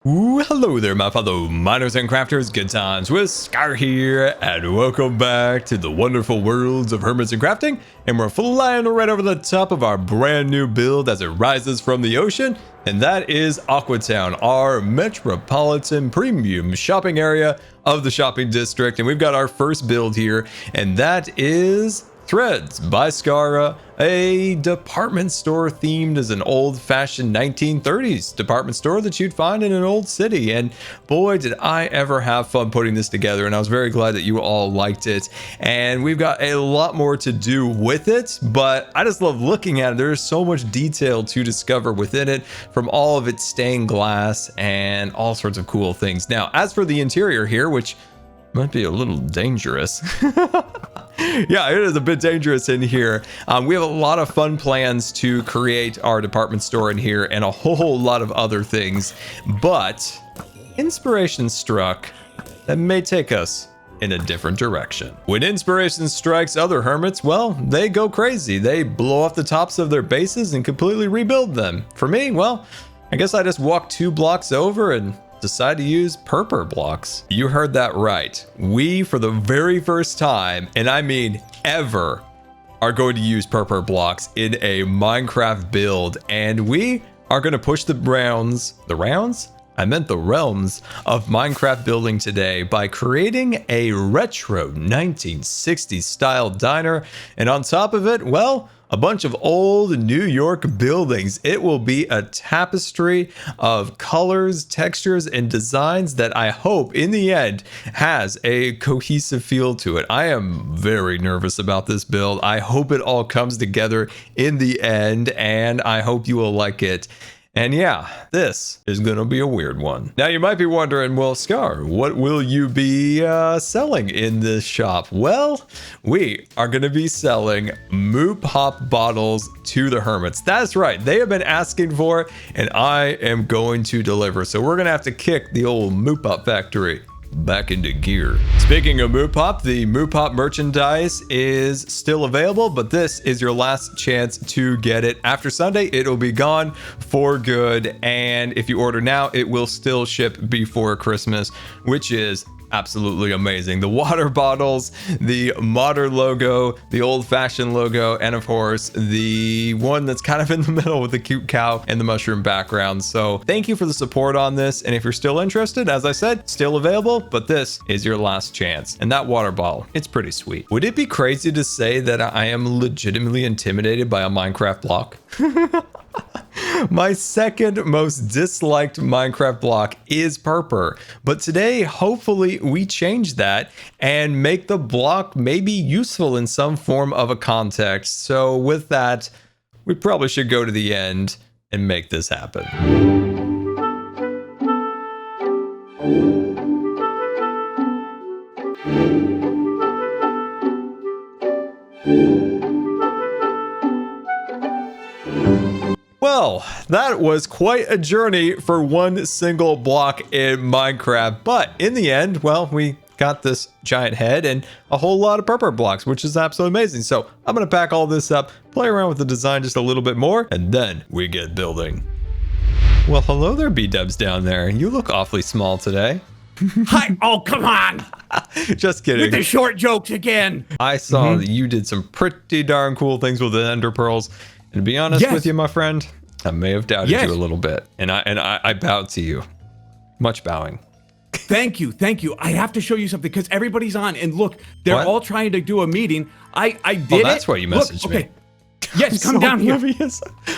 Ooh, hello there, my fellow miners and crafters. Good times with Scar here, and welcome back to the wonderful worlds of Hermits and Crafting. And we're flying right over the top of our brand new build as it rises from the ocean, and that is Aqua Town, our metropolitan premium shopping area of the shopping district. And we've got our first build here, and that is Threads by Scar, a department store themed as an old-fashioned 1930s department store that you'd find in an old city. And boy, did I ever have fun putting this together, and I was very glad that you all liked it. And we've got a lot more to do with it, but I just love looking at it. There's so much detail to discover within it, from all of its stained glass and all sorts of cool things. Now, as for the interior here, which might be a little dangerous. Yeah, it is a bit dangerous in here. We have a lot of fun plans to create our department store in here and a whole lot of other things, but inspiration struck that may take us in a different direction. When inspiration strikes other hermits, well, they go crazy. They blow off the tops of their bases and completely rebuild them. For me, well, I guess I just walk 2 blocks over and decide to use purpur blocks. You heard that right. We, for the very first time, and I mean ever, are going to use purpur blocks in a Minecraft build, and we are going to push the realms of Minecraft building today by creating a retro 1960s style diner, and on top of it, well, a bunch of old New York buildings. It will be a tapestry of colors, textures, and designs that I hope in the end has a cohesive feel to it. I am very nervous about this build. I hope it all comes together in the end, and I hope you will like it. And yeah, this is gonna be a weird one. Now you might be wondering, well, Scar, what will you be selling in this shop? Well, we are gonna be selling MooPOP bottles to the hermits. That's right, they have been asking for it, and I am going to deliver. So we're gonna have to kick the old MooPOP factory back into gear. Speaking of MooPOP, the MooPOP merchandise is still available, but this is your last chance to get it. After Sunday, it'll be gone for good, and if you order now, it will still ship before Christmas, which is absolutely amazing. The water bottles, the modern logo, the old-fashioned logo, and of course the one that's kind of in the middle with the cute cow and the mushroom background. So thank you for the support on this, and if you're still interested, as I said, still available, but this is your last chance. And that water bottle, it's pretty sweet. Would it be crazy to say that I am legitimately intimidated by a Minecraft block? My second most disliked Minecraft block is purpur, but today hopefully we change that and make the block maybe useful in some form of a context. So with that, we probably should go to the end and make this happen. Well, that was quite a journey for one single block in Minecraft, but in the end, well, we got this giant head and a whole lot of purpur blocks, which is absolutely amazing. So I'm going to pack all this up, play around with the design just a little bit more, and then we get building. Well, hello there, Bdubs down there. You look awfully small today. Hi! Oh, come on! Just kidding. With the short jokes again. I saw that you did some pretty darn cool things with the ender pearls. And to be honest with you, my friend, I may have doubted you a little bit, and I bowed to you. Much bowing. Thank you. I have to show you something because everybody's on, and look, they're all trying to do a meeting. I did it. Oh, that's why you messaged me. Yes, come down here.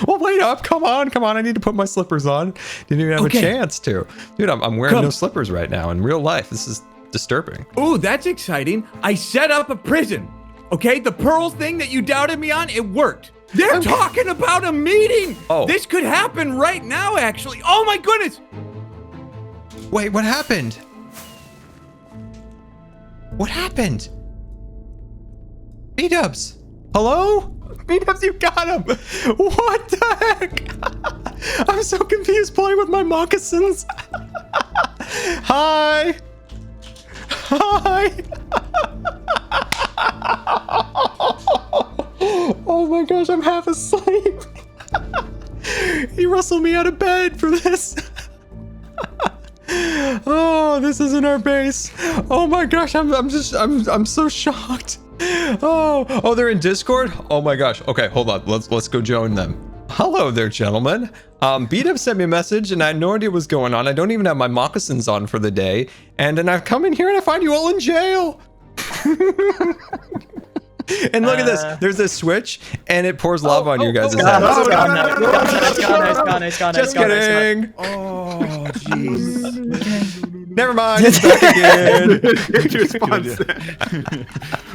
Well, wait up. Come on. I need to put my slippers on. Didn't even have a chance to. Dude, I'm wearing no slippers right now in real life. This is disturbing. Oh, that's exciting. I set up a prison. Okay, the pearl thing that you doubted me on, it worked. They're talking about a meeting. Oh. This could happen right now, actually. Oh my goodness. Wait, what happened? What happened? Bdubs. Hello? Bdubs, you got him. What the heck? I'm so confused playing with my moccasins. Hi. Oh my gosh, I'm half asleep. He rustled me out of bed for this. Oh, this isn't our base. Oh my gosh, I'm so shocked. Oh, they're in Discord? Oh my gosh. Okay, hold on. Let's go join them. Hello there, gentlemen. Bdubs sent me a message and I had no idea what was going on. I don't even have my moccasins on for the day. And then I've come in here and I find you all in jail. And look at this. There's this switch and it pours lava on you guys' heads. Just kidding. Oh, jeez. Never mind. It's back again.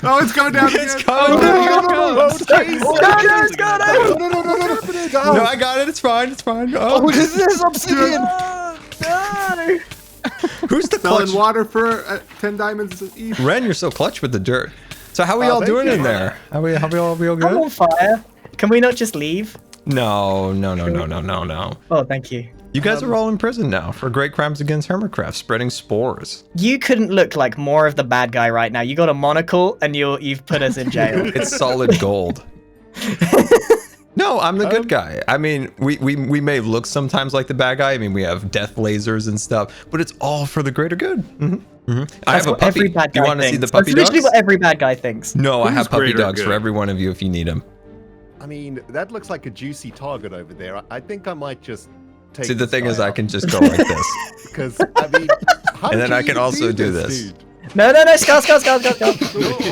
Oh, it's coming down. It's coming down. No, I got it. It's fine. It's fine. Oh, what is this? Obsidian. No. Who's the clutch? Selling water for 10 diamonds each. Ren, you're so clutch with the dirt. So how are we all doing in there? Are we all good? I'm on fire. Can we not just leave? No. Oh, thank you. You guys are all in prison now for great crimes against Hermitcraft, spreading spores. You couldn't look like more of the bad guy right now. You got a monocle and you've put us in jail. It's solid gold. No, I'm the good guy. I mean, we may look sometimes like the bad guy. I mean, we have death lasers and stuff, but it's all for the greater good. I have a puppy. Every bad guy You want to see the puppy That's literally dogs? what every bad guy thinks. No, I have puppy greater dogs good? for every one of you if you need them. I mean, that looks like a juicy target over there. I think I might just take See, the this thing guy is, I out. can just go like this. Because, I mean, how And then do I you can also do this. dude? No, Scar.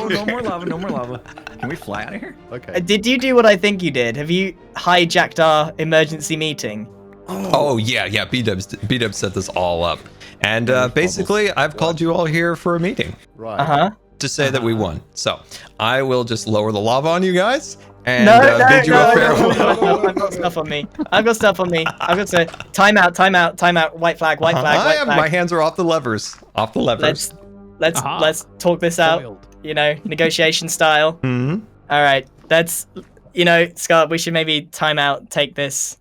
No more lava, no more lava. Can we fly out of here? Okay. Did you do what I think you did? Have you hijacked our emergency meeting? Oh yeah, Bdubs set this all up. And basically, I've called you all here for a meeting Right. to say that we won. So I will just lower the lava on you guys and No, bid you a farewell. I've got stuff on me. I've got to time out. White flag. My hands are off the levers. Let's talk this out. You know, negotiation style. Mhm. All right. That's, Scott, we should maybe time out, take this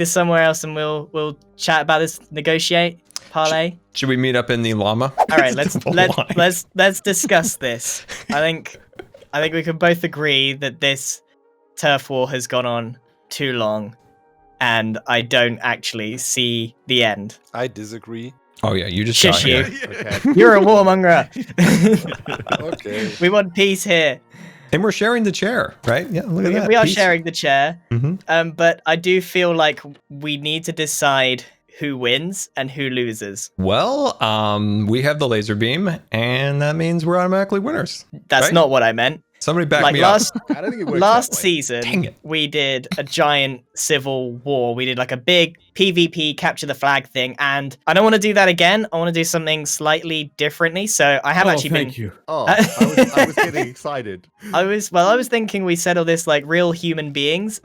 somewhere else, and we'll chat about this, negotiate, parlay. Should we meet up in the llama? All right, let's discuss this. I think we can both agree that this turf war has gone on too long, and I don't actually see the end. I disagree. Oh yeah, you just Shush got you. here. Okay. You're a warmonger. Okay. We want peace here. And we're sharing the chair, right? Yeah, look at that. We are Peace. sharing the chair. Mhm. But I do feel like we need to decide who wins and who loses. Well, we have the laser beam, and that means we're automatically winners. That's Right? not what I meant. Somebody back Like me last up. I don't think it works last that way. season, Dang it. we did a giant civil war. We did like a big PvP capture the flag thing, and I don't want to do that again. I want to do something slightly differently. So I have actually been. Thank you. Oh, I was getting excited. I was thinking we settle this like real human beings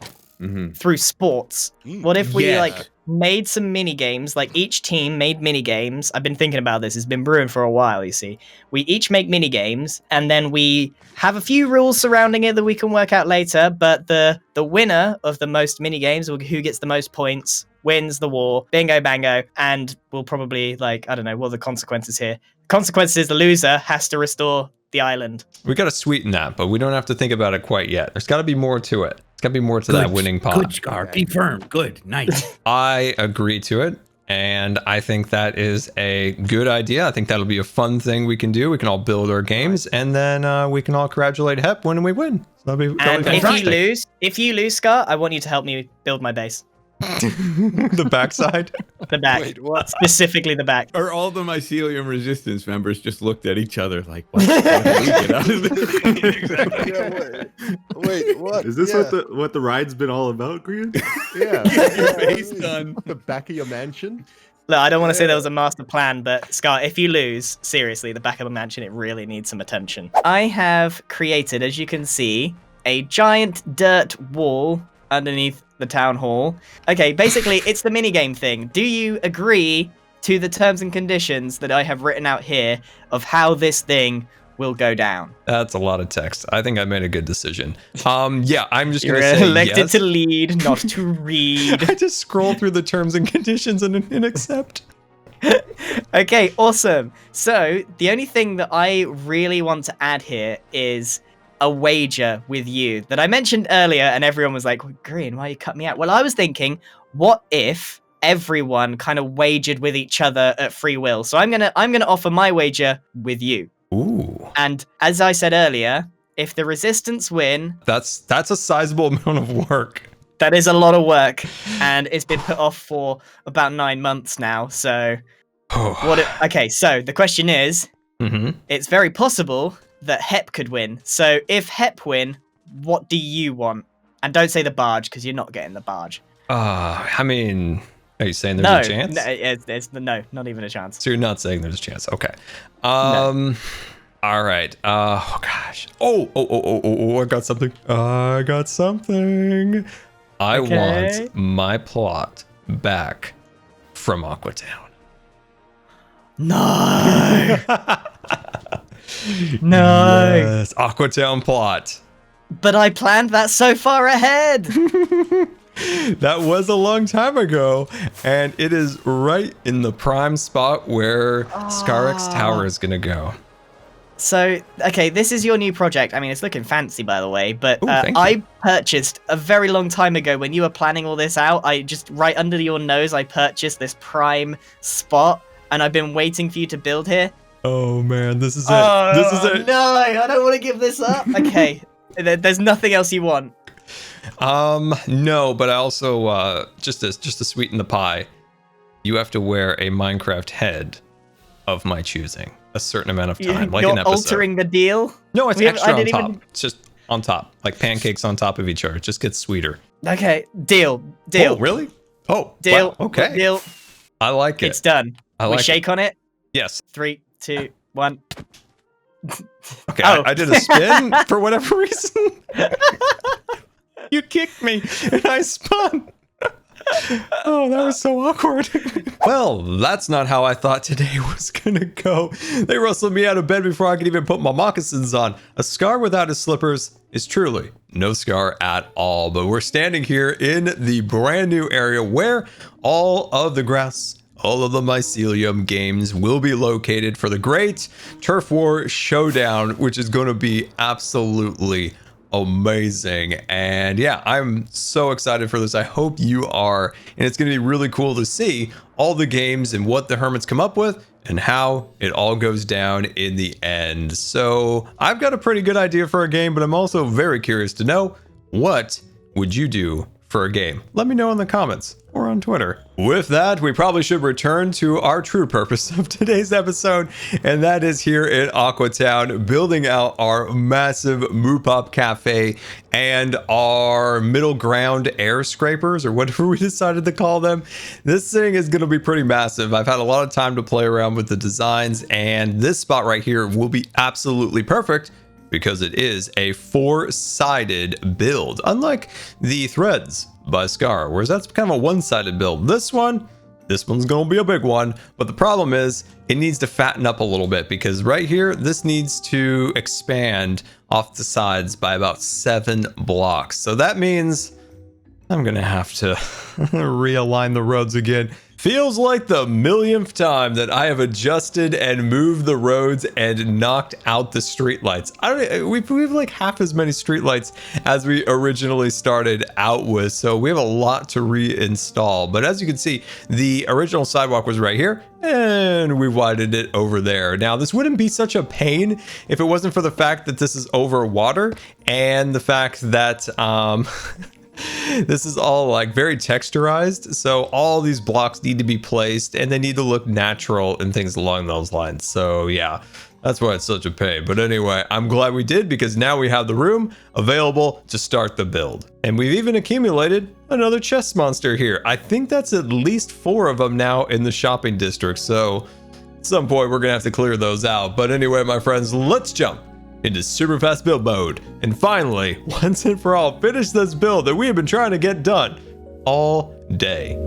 through sports. What if we Yeah. like made some mini games? Like each team made mini games. I've been thinking about this. It's been brewing for a while. You see, we each make mini games, and then we have a few rules surrounding it that we can work out later. But the winner of the most mini games, or who gets the most points, wins the war. Bingo bango. And we'll probably like, I don't know, what are the consequences here? Consequences is the loser has to restore the island. We got to sweeten that, but we don't have to think about it quite yet. There's got to be more to it. There's got to be more to that winning pot. Good, Scar. Be firm. Good. Nice. I agree to it, and I think that is a good idea. I think that'll be a fun thing we can do. We can all build our games, and then we can all congratulate Hep when we win. So that'll be And fantastic. if you lose, Scar, I want you to help me build my base. The backside. The back. Wait, what? Specifically the back. Or all the Mycelium resistance members just looked at each other like, what do we get out of this? Exactly. Yeah, wait, what? Is this Yeah. what the ride's been all about, Grian? Yeah. Your face done. The back of your mansion. Look, I don't want to say there was a master plan, but Scar, if you lose, seriously, the back of the mansion, it really needs some attention. I have created, as you can see, a giant dirt wall underneath the town hall. Okay, basically, it's the minigame thing. Do you agree to the terms and conditions that I have written out here of how this thing will go down? That's a lot of text. I think I made a good decision. Yeah, I'm just You're going to say elected yes. to lead, not to read. I just scroll through the terms and conditions and accept. Okay, awesome. So the only thing that I really want to add here is a wager with you that I mentioned earlier, and everyone was like, Green, why you cut me out? Well, I was thinking, what if everyone kind of wagered with each other at free will. So I'm gonna offer my wager with you. Ooh. And as I said earlier, if the resistance win, That's a sizable amount of work. that is a lot of work, and it's been put off for about 9 months now. So okay, so the question is, it's very possible that Hep could win. So if Hep win, what do you want? And don't say the barge, because you're not getting the barge. I mean, are you saying there's a chance? No, not even a chance. So you're not saying there's a chance. Okay. All right. Oh gosh. Oh, I got something. I want my plot back from Aqua Town. No. No. Yes, Aqua Town plot. But I planned that so far ahead. That was a long time ago, and it is right in the prime spot where Scarx Tower is gonna go. So, okay, this is your new project. I mean, it's looking fancy, by the way, but thank I purchased a very long time ago when you were planning all this out. I just, right under your nose, I purchased this prime spot, and I've been waiting for you to build here. Oh man, this is it. This is it. No, I don't want to give this up. Okay, there's nothing else you want. No, but I also, just to sweeten the pie, you have to wear a Minecraft head of my choosing a certain amount of time, like an episode. You're altering the deal? No, it's extra on top. It's just on top, like pancakes on top of each other. It just gets sweeter. Okay, deal. Oh, really? Oh, deal. Wow. Okay. Deal. I like it. It's done. We shake on it? Yes. 3, 2, 1. Okay, I did a spin for whatever reason. You kicked me and I spun. Oh, that was so awkward. Well, that's not how I thought today was gonna go. They rustled me out of bed before I could even put my moccasins on. A scar without his slippers is truly no scar at all. But we're standing here in the brand new area where all of the grass, all of the Mycelium games will be located for the great Turf War Showdown, which is going to be absolutely amazing. And yeah, I'm so excited for this. I hope you are. And it's going to be really cool to see all the games and what the Hermits come up with and how it all goes down in the end. So I've got a pretty good idea for a game, but I'm also very curious to know, what would you do for a game? Let me know in the comments or on Twitter. With that, we probably should return to our true purpose of today's episode, and that is here in Aqua Town, building out our massive MooPOP cafe and our middle ground air scrapers, or whatever we decided to call them. This thing is going to be pretty massive. I've had a lot of time to play around with the designs, and this spot right here will be absolutely perfect because it is a 4-sided build, unlike the threads by Scar, whereas that's kind of a one-sided build. This one's gonna be a big one, but the problem is it needs to fatten up a little bit, because right here, this needs to expand off the sides by about 7 blocks. So that means I'm gonna have to realign the roads again. Feels like the millionth time that I have adjusted and moved the roads and knocked out the streetlights. We've like half as many streetlights as we originally started out with, so we have a lot to reinstall. But as you can see, the original sidewalk was right here, and we widened it over there. Now, this wouldn't be such a pain if it wasn't for the fact that this is over water, and the fact that this is all like very texturized, so all these blocks need to be placed and they need to look natural and things along those lines. So yeah, that's why it's such a pain. But anyway, I'm glad we did, because now we have the room available to start the build. And we've even accumulated another chest monster here. I think that's at least 4 of them now in the shopping district, so at some point we're gonna have to clear those out. But anyway, my friends, let's jump into super fast build mode and finally, once and for all, finish this build that we have been trying to get done all day.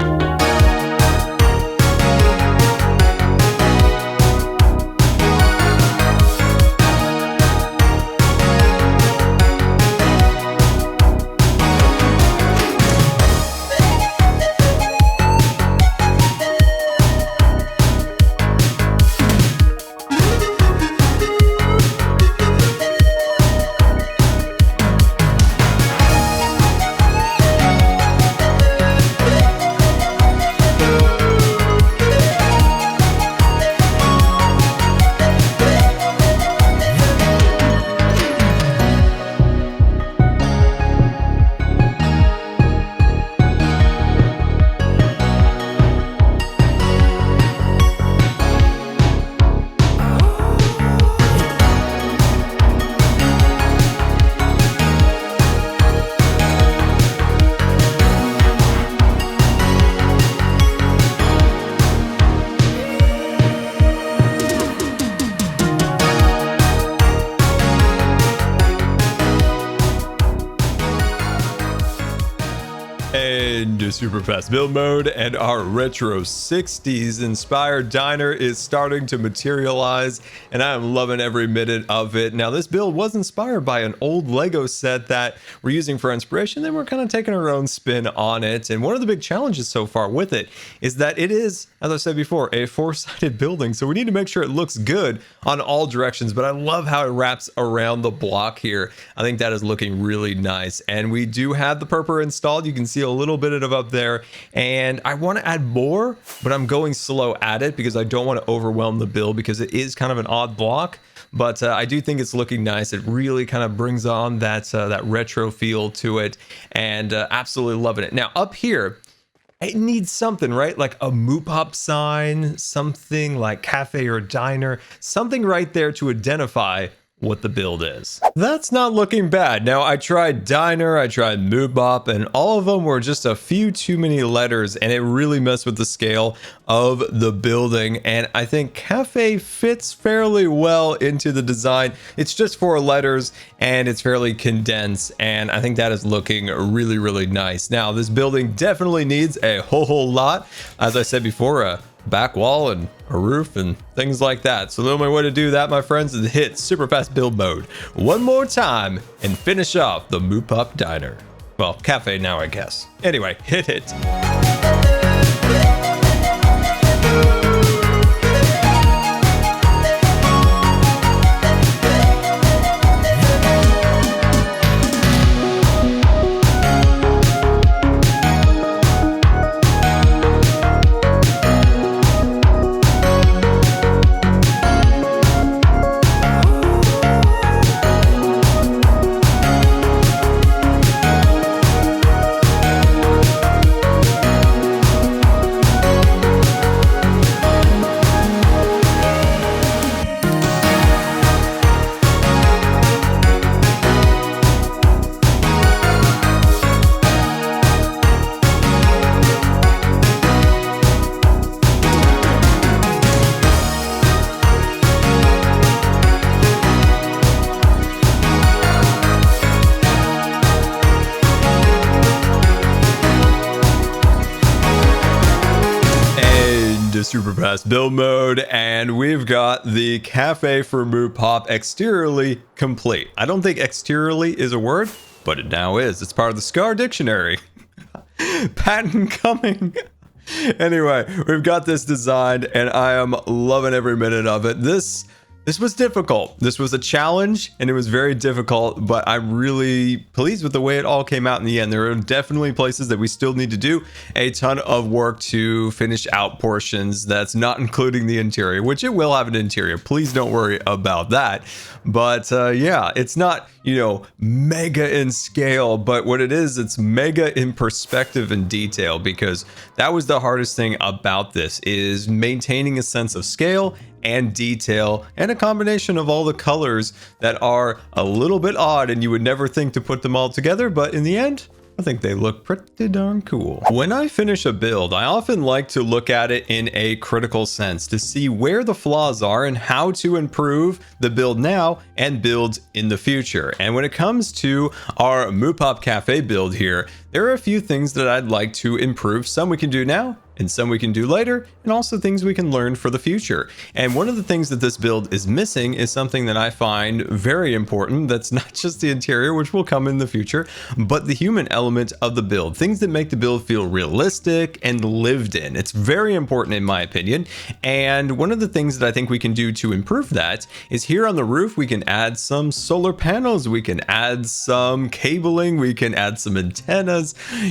into super fast build mode, and our retro 60s inspired diner is starting to materialize, and I'm loving every minute of it. Now, this build was inspired by an old Lego set that we're using for inspiration, then we're kind of taking our own spin on it. And one of the big challenges so far with it is that it is, as I said before, a four-sided building, so we need to make sure it looks good on all directions. But I love how it wraps around the block here. I think that is looking really nice, and we do have the purple installed. You can see a little bit of up there, and I want to add more, but I'm going slow at it because I don't want to overwhelm the build because it is kind of an odd block. But I do think it's looking nice. It really kind of brings on that retro feel to it, and absolutely loving it. Now up here, it needs something, right? Like a MooPOP sign, something like cafe or diner, something right there to identify what the build is. That's not looking bad. Now, I tried diner, I tried MooPOP, and all of them were just a few too many letters, and it really messed with the scale of the building. And I think cafe fits fairly well into the design. It's just 4 letters, and it's fairly condensed, and I think that is looking really, really nice. Now, this building definitely needs a whole lot. As I said before, a back wall and a roof and things like that. So the only way to do that, my friends, is to hit super fast build mode one more time and finish off the MooPOP diner. Well, cafe now, I guess. Anyway, hit it. Super fast build mode, and we've got the cafe for MooPOP exteriorly complete. I don't think exteriorly is a word, but it now is. It's part of the SCAR dictionary. Patent coming. Anyway, we've got this designed, and I am loving every minute of it. This was difficult. This was a challenge, and it was very difficult, but I'm really pleased with the way it all came out in the end. There are definitely places that we still need to do a ton of work to finish out portions. That's not including the interior, which it will have an interior. Please don't worry about that. But yeah, it's not, you know, mega in scale, but what it is, it's mega in perspective and detail, because that was the hardest thing about this, is maintaining a sense of scale and detail, and a combination of all the colors that are a little bit odd and you would never think to put them all together, but in the end, I think they look pretty darn cool. When I finish a build, I often like to look at it in a critical sense to see where the flaws are and how to improve the build now and build in the future. And when it comes to our MooPOP Cafe build here, there are a few things that I'd like to improve. Some we can do now, and some we can do later, and also things we can learn for the future. And one of the things that this build is missing is something that I find very important. That's not just the interior, which will come in the future, but the human element of the build. Things that make the build feel realistic and lived in. It's very important in my opinion. And one of the things that I think we can do to improve that is here on the roof, we can add some solar panels, we can add some cabling, we can add some antennas,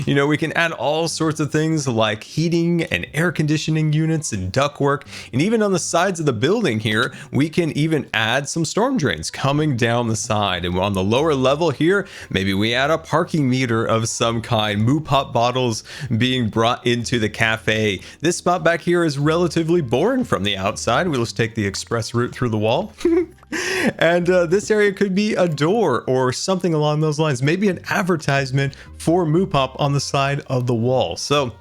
you know, we can add all sorts of things like heating and air conditioning units and ductwork. And even on the sides of the building here, we can even add some storm drains coming down the side. And on the lower level here, maybe we add a parking meter of some kind, MooPOP bottles being brought into the cafe. This spot back here is relatively boring from the outside. We'll just take the express route through the wall. And this area could be a door or something along those lines. Maybe an advertisement for MooPOP on the side of the wall. So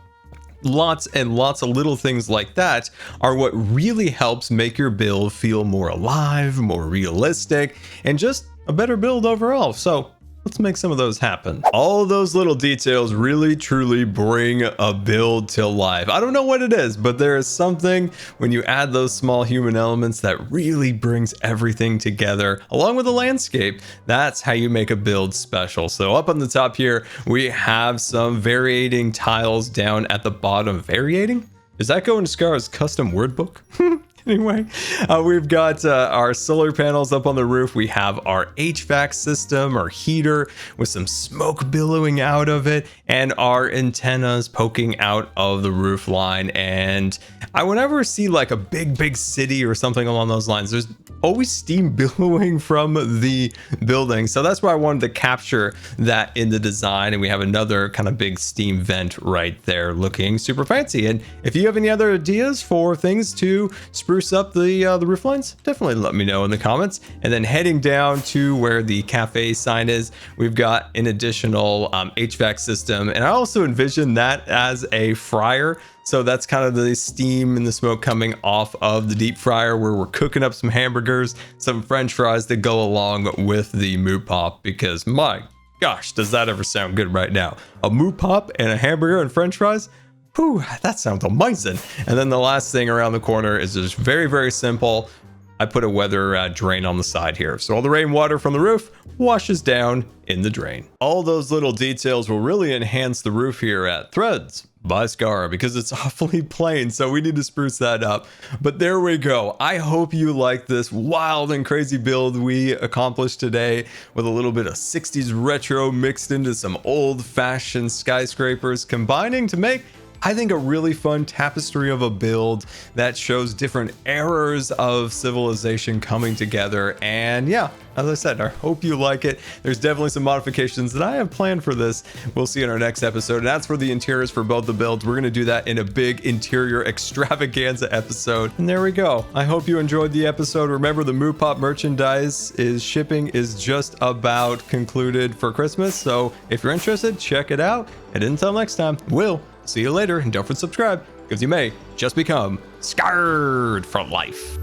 lots and lots of little things like that are what really helps make your build feel more alive, more realistic, and just a better build overall. So Let's make some of those happen. All of those little details really truly bring a build to life. I don't know what it is, but there is something when you add those small human elements that really brings everything together along with the landscape. That's how you make a build special. So up on the top here, we have some variating tiles down at the bottom. Variating? Is that going to Scar's custom word book? Anyway, we've got our solar panels up on the roof. We have our HVAC system, our heater with some smoke billowing out of it, and our antennas poking out of the roof line. And I whenever see like a big city or something along those lines, there's always steam billowing from the building. So that's why I wanted to capture that in the design. And we have another kind of big steam vent right there looking super fancy. And if you have any other ideas for things to spruce up the roof lines, definitely let me know in the comments. And then heading down to where the cafe sign is, we've got an additional HVAC system. And I also envision that as a fryer. So that's kind of the steam and the smoke coming off of the deep fryer where we're cooking up some hamburgers, some French fries to go along with the MooPOP, because my gosh, does that ever sound good right now? A MooPOP and a hamburger and French fries? Whew, that sounds amazing. And then the last thing around the corner is just very simple. I put a weather drain on the side here. So all the rainwater from the roof washes down in the drain. All those little details will really enhance the roof here at Threads by Scar because it's awfully plain. So we need to spruce that up. But there we go. I hope you like this wild and crazy build we accomplished today with a little bit of 60s retro mixed into some old fashioned skyscrapers, combining to make, I think, a really fun tapestry of a build that shows different eras of civilization coming together. And yeah, as I said, I hope you like it. There's definitely some modifications that I have planned for this. We'll see in our next episode. And that's for the interiors for both the builds. We're going to do that in a big interior extravaganza episode. And there we go. I hope you enjoyed the episode. Remember, the MooPOP merchandise shipping is just about concluded for Christmas. So if you're interested, check it out. And until next time, we'll see you later, and don't forget to subscribe because you may just become scarred for life.